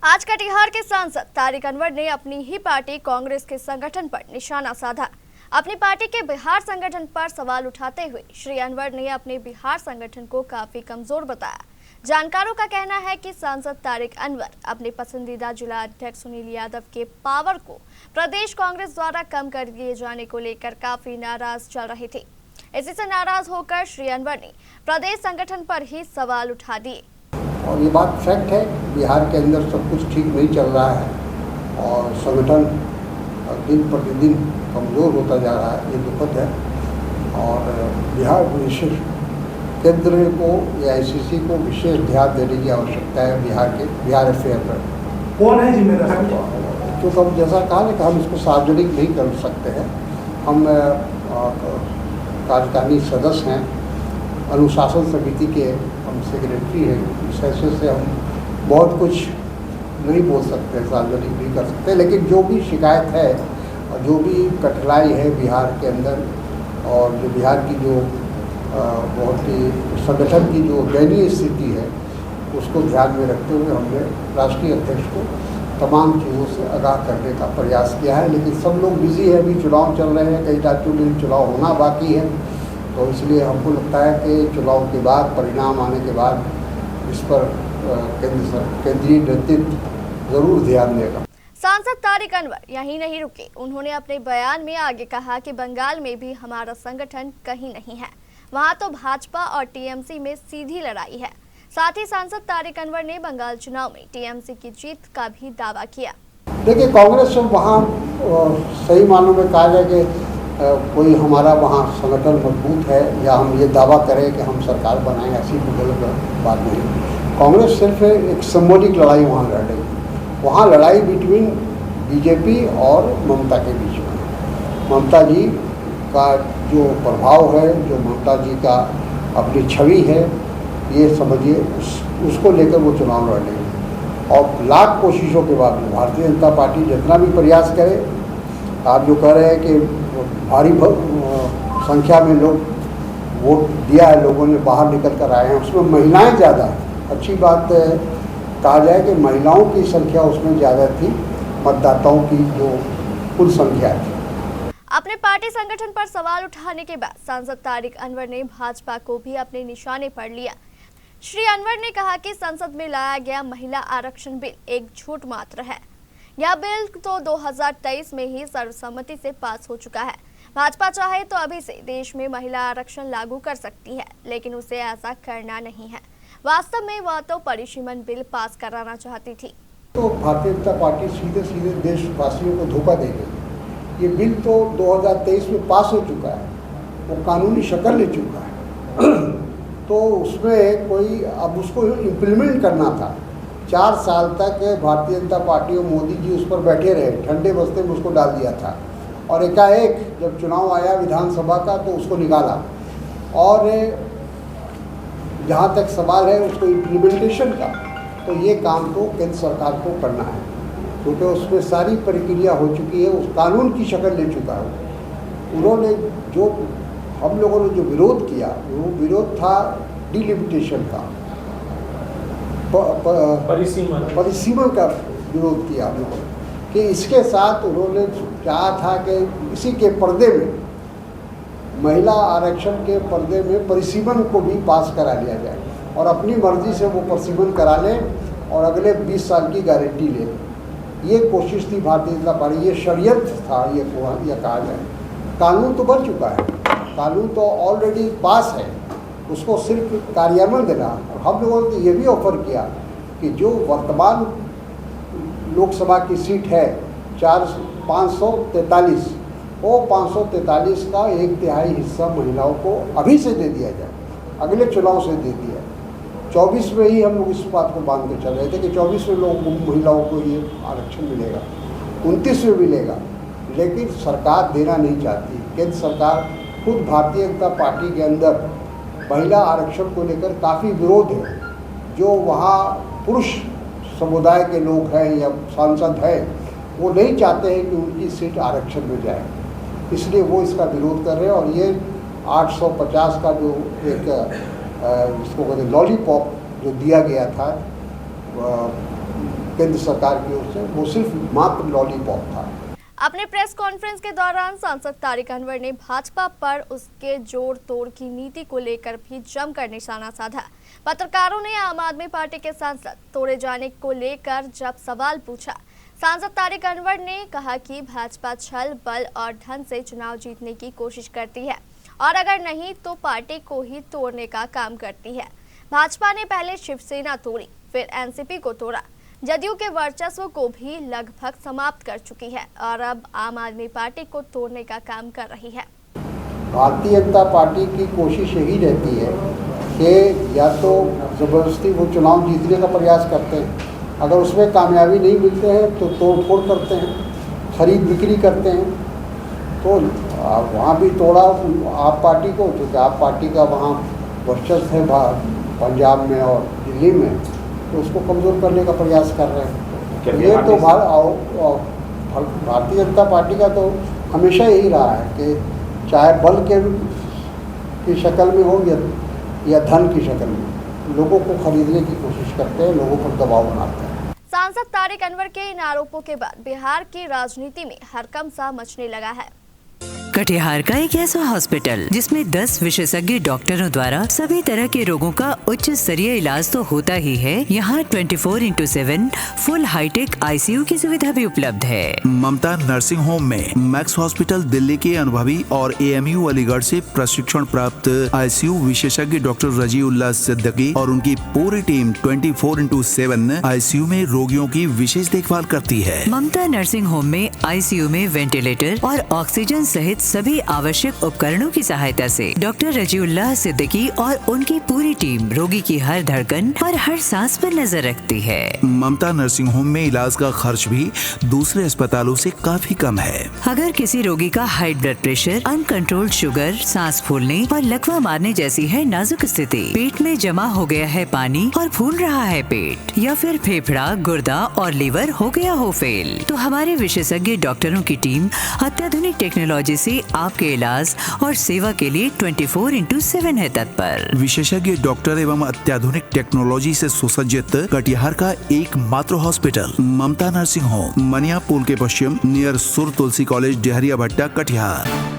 आज कटिहार के सांसद तारिक अनवर ने अपनी ही पार्टी कांग्रेस के संगठन पर निशाना साधा। अपनी पार्टी के बिहार संगठन पर सवाल उठाते हुए श्री अनवर ने अपने बिहार संगठन को काफी कमजोर बताया। जानकारों का कहना है कि सांसद तारिक अनवर अपने पसंदीदा जिला अध्यक्ष सुनील यादव के पावर को प्रदेश कांग्रेस द्वारा कम कर दिए जाने को लेकर काफी नाराज चल रहे थे। इसी से नाराज होकर श्री अनवर ने प्रदेश संगठन पर ही सवाल उठा दिए। और ये बात फैक्ट है, बिहार के अंदर सब कुछ ठीक नहीं चल रहा है और संगठन दिन प्रतिदिन कमज़ोर होता जा रहा है। ये दुखद है और बिहार विशेष केंद्र को या आईसीसी को विशेष ध्यान देने की आवश्यकता है। बिहार अफेयर पर कौन है जिम्मेदार? क्योंकि हम जैसा कहा ना कि हम इसको सार्वजनिक नहीं कर सकते हैं। हम कार्यकारिणी सदस्य हैं, अनुशासन समिति के हम सेक्रेटरी हैं। इस हैसियत से हम बहुत कुछ नहीं बोल सकते, सार्वजनिक नहीं कर सकते। लेकिन जो भी शिकायत है और जो भी कठिनाई है बिहार के अंदर और जो बिहार की जो बहुत ही संगठन की जो दयनीय स्थिति है उसको ध्यान में रखते हुए हमने राष्ट्रीय अध्यक्ष को तमाम चीज़ों से आगाह करने का प्रयास किया है। लेकिन सब लोग बिजी है, अभी चुनाव चल रहे हैं, कई राज्यों में चुनाव होना बाकी है, तो इसलिए हमको लगता है कि चुनाव के बाद परिणाम आने के बाद इस पर केंद्रीय नेतृत्व जरूर ध्यान देगा। सांसद तारिक अनवर यहीं नहीं रुके। उन्होंने अपने बयान में आगे कहा कि बंगाल में भी हमारा संगठन कहीं नहीं है, वहां तो भाजपा और टीएमसी में सीधी लड़ाई है। साथ ही सांसद तारिक अनवर ने बंगाल चुनाव में टीएमसी की जीत का भी दावा किया। देखिए, कांग्रेस वहाँ सही मानों में कहा जाए कि कोई हमारा वहाँ संगठन मजबूत है या हम ये दावा करें कि हम सरकार बनाएं, ऐसी गलत बात नहीं। कांग्रेस सिर्फ एक सिंबॉलिक लड़ाई वहाँ लड़ रही है। वहाँ लड़ाई बिटवीन बीजेपी और ममता के बीच में। ममता जी का जो प्रभाव है, जो ममता जी का अपनी छवि है, ये समझिए उसको लेकर वो चुनाव लड़ रही है। और लाख कोशिशों के बाद भारतीय जनता पार्टी जितना भी प्रयास करे, आप जो कह रहे हैं कि भारी संख्या में लोग वोट दिया है, लोगों ने बाहर निकल कर आए हैं, उसमें महिलाएं ज़्यादा हैं। अच्छी बात कहा जाए कि महिलाओं की संख्या उसमें ज़्यादा थी, मतदाताओं की जो कुल संख्या थी। अपने पार्टी संगठन पर सवाल उठाने के बाद सांसद तारिक अनवर ने भाजपा को भी अपने निशाने पर लिया। श्री अनवर ने कहा कि संसद में लाया गया महिला आरक्षण बिल एक झूठ मात्र है। यह बिल तो 2023 में ही सर्वसम्मति से पास हो चुका है। भाजपा चाहे तो अभी से देश में महिला आरक्षण लागू कर सकती है, लेकिन उसे ऐसा करना नहीं है। वास्तव में वह तो परिसीमन बिल पास कराना चाहती थी। तो भारतीय जनता पार्टी सीधे सीधे देशवासियों को धोखा दे गई। ये बिल तो 2023 में पास हो चुका है, वो कानूनी शक्ल ले चुका है। तो उसमें कोई अब उसको इम्प्लीमेंट करना था। 4 साल तक भारतीय जनता पार्टी और मोदी जी उस पर बैठे रहे, ठंडे बस्ते में उसको डाल दिया था और एकाएक जब चुनाव आया विधानसभा का तो उसको निकाला। और जहाँ तक सवाल है उसको इम्प्लीमेंटेशन का, तो ये काम तो केंद्र सरकार को करना है, क्योंकि उसमें सारी प्रक्रिया हो चुकी है, उस कानून की शक्ल ले चुका है। उन्होंने जो हम लोगों ने जो विरोध किया, वो विरोध था डिलिमिटेशन का, परिसीमन का विरोध किया हम लोगों ने, कि इसके साथ उन्होंने चाहा था कि इसी के पर्दे में, महिला आरक्षण के पर्दे में परिसीमन को भी पास करा लिया जाए और अपनी मर्जी से वो परिसीमन करा लें और अगले 20 साल की गारंटी लें। ये कोशिश थी भारतीय जनता पार्टी, ये षड्यंत्र था, ये कहा जाए। कानून तो बन चुका है, कानून तो ऑलरेडी पास है, उसको सिर्फ कार्यान्वयन देना। और हम लोगों ने ये भी ऑफर किया कि जो वर्तमान लोकसभा की सीट है 543, वो 543 का 1/3 हिस्सा महिलाओं को अभी से दे दिया जाए, अगले चुनाव से दे दिया। 24 में ही हम लोग इस बात को बांध के चल रहे थे कि 24 में महिलाओं को ये आरक्षण मिलेगा, 29 में मिलेगा, लेकिन सरकार देना नहीं चाहती। केंद्र सरकार खुद भारतीय जनता पार्टी के अंदर महिला आरक्षण को लेकर काफ़ी विरोध है। जो वहाँ पुरुष समुदाय के लोग हैं या सांसद हैं, वो नहीं चाहते हैं कि उनकी सीट आरक्षण में जाए, इसलिए वो इसका विरोध कर रहे हैं। और ये 850 का जो एक जिसको कहते हैं लॉलीपॉप जो दिया गया था केंद्र सरकार की ओर से, वो सिर्फ मात्र लॉलीपॉप था। अपने प्रेस कॉन्फ्रेंस के दौरान सांसद तारिक अनवर ने भाजपा पर उसके जोड़ तोड़ की नीति को लेकर भी जमकर निशाना साधा। पत्रकारों ने आम आदमी पार्टी के सांसद तोड़े जाने को लेकर जब सवाल पूछा, सांसद तारिक अनवर ने कहा कि भाजपा छल बल और धन से चुनाव जीतने की कोशिश करती है और अगर नहीं तो पार्टी को ही तोड़ने का काम करती है। भाजपा ने पहले शिवसेना तोड़ी, फिर एनसीपी को तोड़ा, जदयू के वर्चस्व को भी लगभग समाप्त कर चुकी है और अब आम आदमी पार्टी को तोड़ने का काम कर रही है। भारतीय जनता पार्टी की कोशिश यही रहती है कि या तो ज़बरदस्ती वो चुनाव जीतने का प्रयास करते हैं, अगर उसमें कामयाबी नहीं मिलते हैं तो तोड़ फोड़ करते हैं, खरीद बिक्री करते हैं। तो वहाँ भी तोड़ा आप पार्टी को, क्योंकि आप पार्टी का वहाँ वर्चस्व है पंजाब में और दिल्ली में, तो उसको कमज़ोर करने का प्रयास कर रहे हैं। ये तो भारतीय जनता पार्टी का तो हमेशा यही रहा है कि चाहे बल की शक्ल में हो या धन की शक्ल में, लोगों को खरीदने की कोशिश करते हैं, लोगों पर दबाव बनाते हैं। सांसद तारिक अनवर के इन आरोपों के बाद बिहार की राजनीति में हड़कंप सा मचने लगा है। कटिहार का एक ऐसा हॉस्पिटल जिसमें 10 विशेषज्ञ डॉक्टरों द्वारा सभी तरह के रोगों का उच्च स्तरीय इलाज तो होता ही है, यहाँ 24/7 फुल हाईटेक ICU की सुविधा भी उपलब्ध है। ममता नर्सिंग होम में मैक्स हॉस्पिटल दिल्ली के अनुभवी और AMU अलीगढ़ से प्रशिक्षण प्राप्त ICU विशेषज्ञ डॉक्टर रजीउल्लाह सिद्दीकी और उनकी पूरी टीम 24/7 ICU में रोगियों की विशेष देखभाल करती है। ममता नर्सिंग होम में ICU में वेंटिलेटर और ऑक्सीजन सहित सभी आवश्यक उपकरणों की सहायता से डॉक्टर रजीउल्लाह सिद्दीकी और उनकी पूरी टीम रोगी की हर धड़कन और हर सांस पर नजर रखती है। ममता नर्सिंग होम में इलाज का खर्च भी दूसरे अस्पतालों से काफी कम है। अगर किसी रोगी का high blood pressure, uncontrolled sugar, सांस फूलने और लकवा मारने जैसी है नाजुक स्थिति, पेट में जमा हो गया है पानी और फूल रहा है पेट, या फिर फेफड़ा, गुर्दा और लीवर हो गया हो फेल, तो हमारे विशेषज्ञ डॉक्टरों की टीम अत्याधुनिक टेक्नोलॉजी से आपके इलाज और सेवा के लिए 24/7 है तत्पर। विशेषज्ञ डॉक्टर एवं अत्याधुनिक टेक्नोलॉजी से सुसज्जित कटिहार का एकमात्र हॉस्पिटल ममता नर्सिंग होम, मनिया पुल के पश्चिम नियर सुर तुलसी कॉलेज, डेहरिया भट्टा, कटिहार।